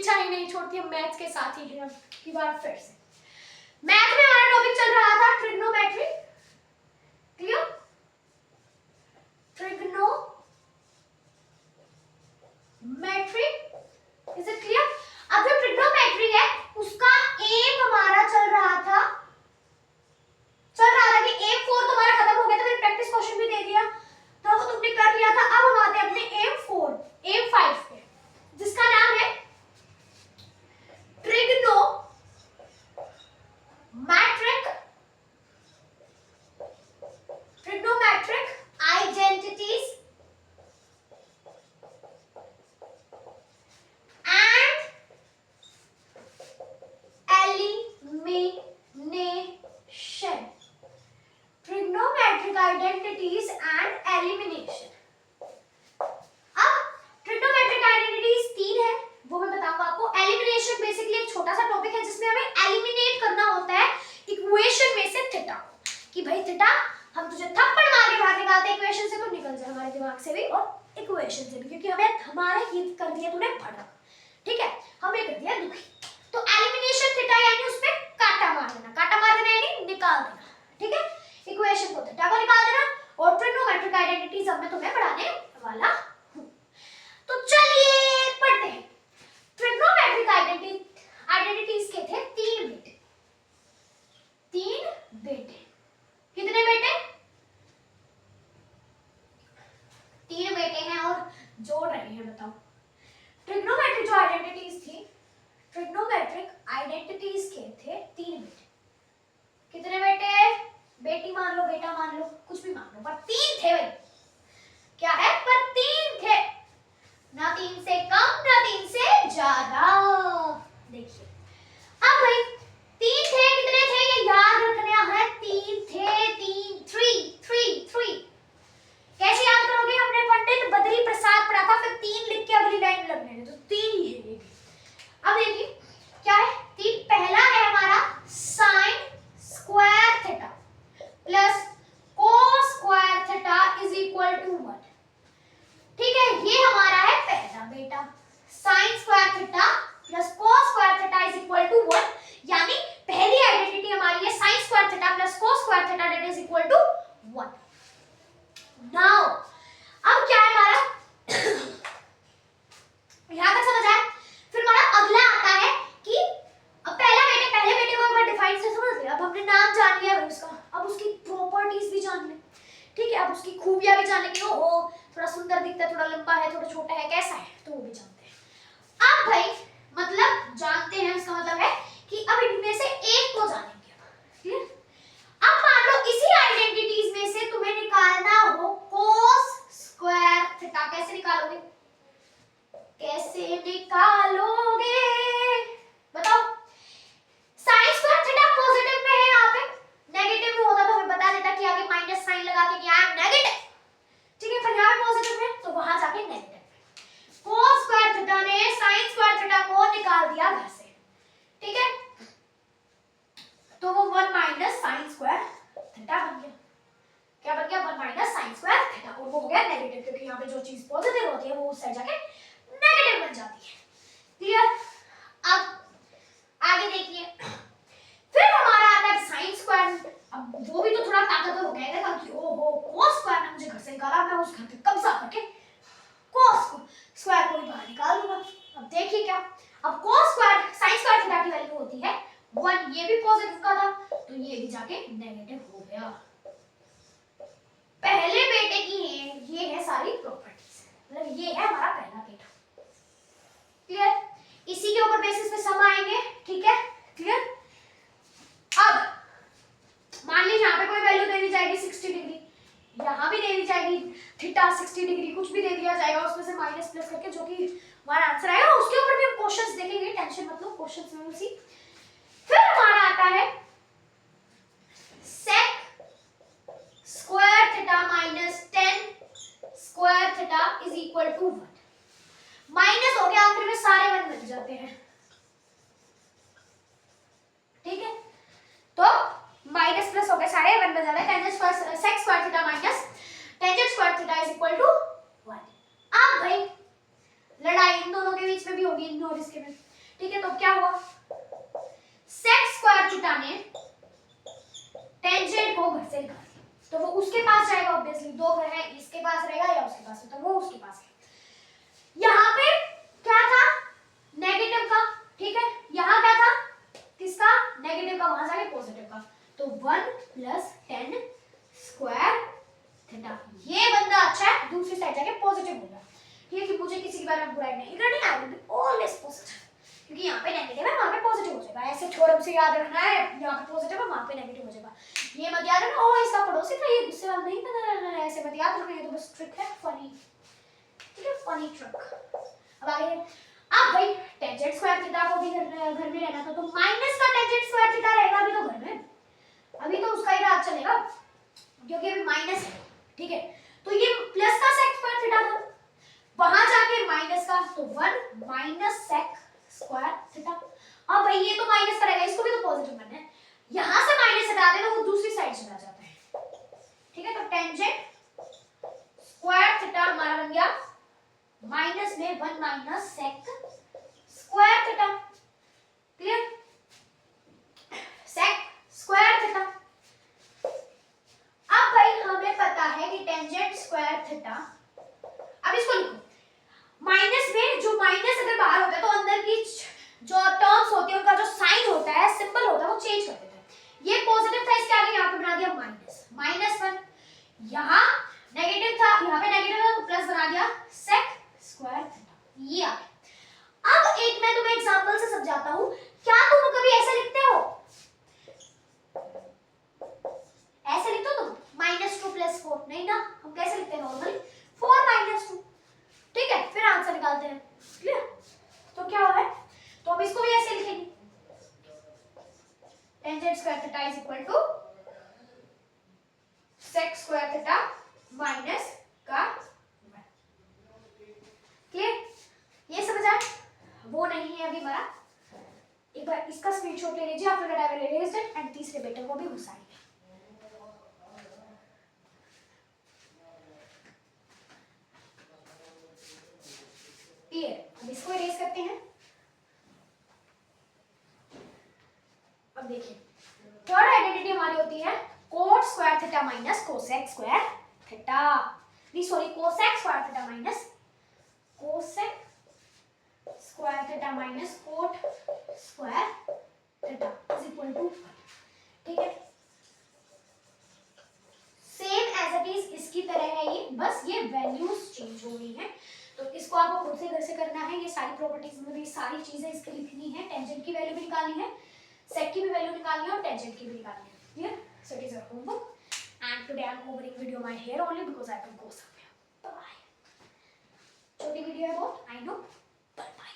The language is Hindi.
पीछा ही नहीं छोड़ती, हम मैथ के साथ ही हैं की बार फिर से। मैथ में हमारा टॉपिक चल रहा था trigonometry, clear? Trigonometry, is it clear? अब जो ट्रिग्नोमेट्री है उसका एम हमारा चल रहा था कि एम 4 तुम्हारा खत्म हो गया था, मैंने प्रैक्टिस क्वेश्चन भी दे दिया तो वो तुमने कर लिया था। अब हम आते हैं अपने एम 5 पे, जिसका नाम है trigonometric identities and elimination. Trigonometric identities and elimination. अब ट्रिग्नोमेट्रिक आइडेंटिटीज 3 है, वो मैं बताऊंगा आपको। एलिमिनेशन बेसिकली एक छोटा सा टॉपिक है जिसमें हमें एलिमिनेट करना होता है इक्वेशन में से थीटा, कि भाई थीटा हम तुझे थप्पड़ मार के बाहर निकालते हैं इक्वेशन से तो निकल जाए हमारे दिमाग से भी और इक्वेशन से भी, क्योंकि हमें हमारे हित कर दिया तूने भड़क, ठीक है, हमें कर दिया दुखी। तो एलिमिनेशन थीटा यानी उसमें काटा मार देना यानी निकाल देना, ठीक है, इक्वेशन को थीटा को निकाल देना। और ट्रिग्नोमेट्रिक आइडेंटिटीज अब मैं तुम्हें पढ़ाने वाला हूं, तो चलिए पढ़ते हैं। ट्रिग्नोमेट्रिक आइडेंटिटीज के थे 3 बेटे। कितने बेटे? 3 बेटे हैं और जोड़ रहे हैं, बताओ। ट्रिग्नोमेट्रिक जो आइडेंटिटीज थी, ट्रिग्नोमेट्रिक आइडेंटिटीज के थे 3 बेटे। कितने बेटे? बेटी मान लो, बेटा मान लो, कुछ भी मान लो, पर 3 थे भाई। क्या है? पर 3 थे, ना 3 से कम ना 3 से ज्यादा। देखिए अब भाई 3 थे, कितने थे ये याद रखना है। 3 थे, 3 कैसे याद करोगे? हमने पंडित बद्री प्रसाद पढ़ा था, फिर 3 लिख के अगली लाइन लगने दे, तो 3 ही है ये भी। अब देखिए क्या है 3, पहला है हमारा sine square theta plus cos square theta is equal to 1, ठीक है, ये हमारा है पहला बेटा। Sine square theta plus cos square theta is equal to 1, यानी पहली आइडेंटिटी हमारी है sine square theta plus cos square theta that is equal to 1। Now अब क्या है हमारा यहां तक समझ आया? फिर हमारा अगला आता है कि अब पहले बेटे को एक बार डिफाइन से समझ लिया, अब हमने नाम जान लिया उसका, अब उसकी प्रॉपर्टीज भी जान ले, ठीक है, अब उसकी खूबियां भी जान ले कि वो थोड़ा सुंदर दिखता है, थोड़ा लंबा है, थोड़ा छोटा है, कैसा है, तो वो भी जानते हैं। अब भाई मतलब जानते हैं इसका मतलब है कि अब इनमें से एक को जानेंगे, क्लियर? अब मान लो इसी आइडेंटिटीज में से तुम्हें निकालना हो कोस स्क्वायर थीटा, कैसे निकालोगे? बताओ। साइन स्क्वायर थीटा पॉजिटिव में है, यहाँ पे नेगेटिव में होता तो हमें बता देता कि आगे माइनस साइन लगा के कि आई एम नेगेटिव, ठीक है, पर यहाँ पे पॉजिटिव है तो वहां जाके नेगेटिव। कोस स्क्वायर थीटा ने साइन स्क्वायर थीटा को निकाल दिया घर से, ठीक है, तो वो 1 माइनस साइन स्क्वायर थीटा बन गया। क्या बन गया? 1 माइनस साइन स्क्वायर थीटा, और वो हो गया नेगेटिव, क्योंकि यहाँ पे जो चीज पॉजिटिव होती है वो उस साइड जाके नेगेटिव बन जाती है, क्लियर? अब आगे देखिए, फिर हमारा आता है साइन स्क्वायर। अब वो भी तो थोड़ा ताकतवर हो गया ना कि ओहो कोस स्क्वायर ने मुझे घर से निकाला, मैं उस घर पे कब्जा करके कोस स्क्वायर को भी बाहर निकाल दूंगा। अब देखिए क्या, अब cos square sine square theta की वैल्यू होती है 1, ये भी पॉजिटिव का था तो ये भी जाके नेगेटिव हो गया। पहले बेटे की ये है सारी प्रॉपर्टीज, मतलब ये है हमारा पहला बेटा, क्लियर? इसी के ऊपर बेसिस पे सम आएंगे, ठीक है, क्लियर? अब मान लीजिए यहाँ पे कोई वैल्यू दे दी जाएगी 60 डिग्री, यहाँ भी दे दी जाएगी थीटा 60 डिग्री, कुछ भी दे दिया जाएगा उसमें से माइनस प्लस करके, जो कि हमारा आंसर आएगा। उसके ऊपर भी हम क्वेश्चंस देखेंगे, टेंशन मत लो, क्वेश्चंस में उसी। फिर हमारा आता है sec square theta minus 10 square theta is equal to 1, minus हो गया आखिर में सारे 1 बन जाते हैं, ठीक है, तो माइनस प्लस हो गए सारे 1 बन जाते हैं। Tangent square sec square theta minus tangent square theta is equal to 1। अब भाई लड़ाई इन दोनों के बीच में भी होगी, इन दोनों इसके में क्या हुआ, sec स्क्वायर थीटा ने टेंजेंट को घर से निकाल दिया, तो वो उसके पास जाएगा ऑब्वियसली, दो घर है, इसके पास रहेगा या उसके पास, तो वो उसके पास है। यहाँ पे क्या था, नेगेटिव का, ठीक है, यहाँ क्या था, किसका, नेगेटिव का, वहां जाके पॉजिटिव का, तो 1 + tan स्क्वायर थीटा। ये बंदा अच्छा है, दूसरी साइड जाके पॉजिटिव होगा, ठीक है, कि मुझे किसी के बारे में बुराई नहीं करनी, I will be always positive, क्योंकि यहाँ पे नेगेटिव है वहां पे पॉजिटिव हो जाएगा, ऐसे थ्योरम से याद रखना है, यहाँ पे पॉजिटिव है वहां पे नेगेटिव हो जाएगा, ये मत याद रखना ओ इसका पड़ोसी था, ये गुस्से वाला नहीं था, ऐसे मत याद रखना, ये तो बस ट्रिक है, फनी, ठीक है, फनी ट्रिक। अब आगे, अब भाई टेंजेंट स्क्वायर थीटा को भी घर में रहना था, तो माइनस का टेंजेंट स्क्वायर थीटा रहेगा अभी तो घर में, अभी तो उसका ही राज चलेगा, क्योंकि अभी माइनस है, ठीक है, तो ये प्लस का सेक स्क्वायर थीटा था, वहां जाके माइनस का, तो 1 - सेक स्क्वायर थीटा। अब भाई ये तो माइनस करेगा, इसको भी तो पॉजिटिव करना है, यहां से माइनस हटा दे तो वो दूसरी साइड चला जाता है, ठीक है, तो टेंजेंट स्क्वायर थीटा हमारा बन गया माइनस में 1 - sec square theta, clear, sec square theta. अब भाई हमें पता है कि टेंजेंट स्क्वायर थीटा, अब इसको लिखो, माइनस में जो माइनस अगर बाहर होता है तो अंदर की जो टर्म्स होती है उनका जो साइन होता है, सिंबल होता है, वो चेंज कर देता है, ये पॉजिटिव था, इसके आगे यहाँ पे बना दिया -1, यहाँ नेगेटिव था, यहाँ पे नेगेटिव था तो प्लस बना दिया सेक स्क्वायर थीटा, ये आ गया। अब एक मैं तुम्हें एग्जांपल से समझाता हूँ, क्या तुम कभी ऐसे लिखते हो, ऐसे लिखते हो तुम -2 + 4, नहीं ना, हम कैसे लिखते हैं नॉर्मली 4 - 2, ठीक है, फिर आंसर निकालते हैं, क्लियर, तो क्या हुआ है, तो अब इसको भी ऐसे लिखेंगे, tangent square theta is equal to sec square theta minus का 1, क्लियर, ये समझ आया, वो नहीं है अभी हमारा, एक बार इसका स्क्रीनशॉट ले लीजिए, after that I will erase it and तीसरे बेटे को भी घुसाएंगे। अब इसको इरेज करते हैं। अब देखिए थर्ड आइडेंटिटी हमारी होती है cot square theta minus cosec square theta, नहीं sorry cosec square theta minus cosec square theta minus cot square theta is equal to, ठीक है, सेम एज इट इज इसकी तरह है ये, बस ये वैल्यूज चेंज हो गई हैं, तो इसको आपको खुद से घर से करना है, ये सारी प्रॉपर्टीज में भी सारी चीजें इसकी लिखनी है, टेंजेंट की वैल्यू भी निकालनी है, सेक की भी वैल्यू निकालनी है और टेंजेंट की भी निकालनी है, clear, so it is your homework and today I am hovering video my here only because I have to go somewhere, bye, छोटी वीडियो है बहुत, आई नो, बाय बाय।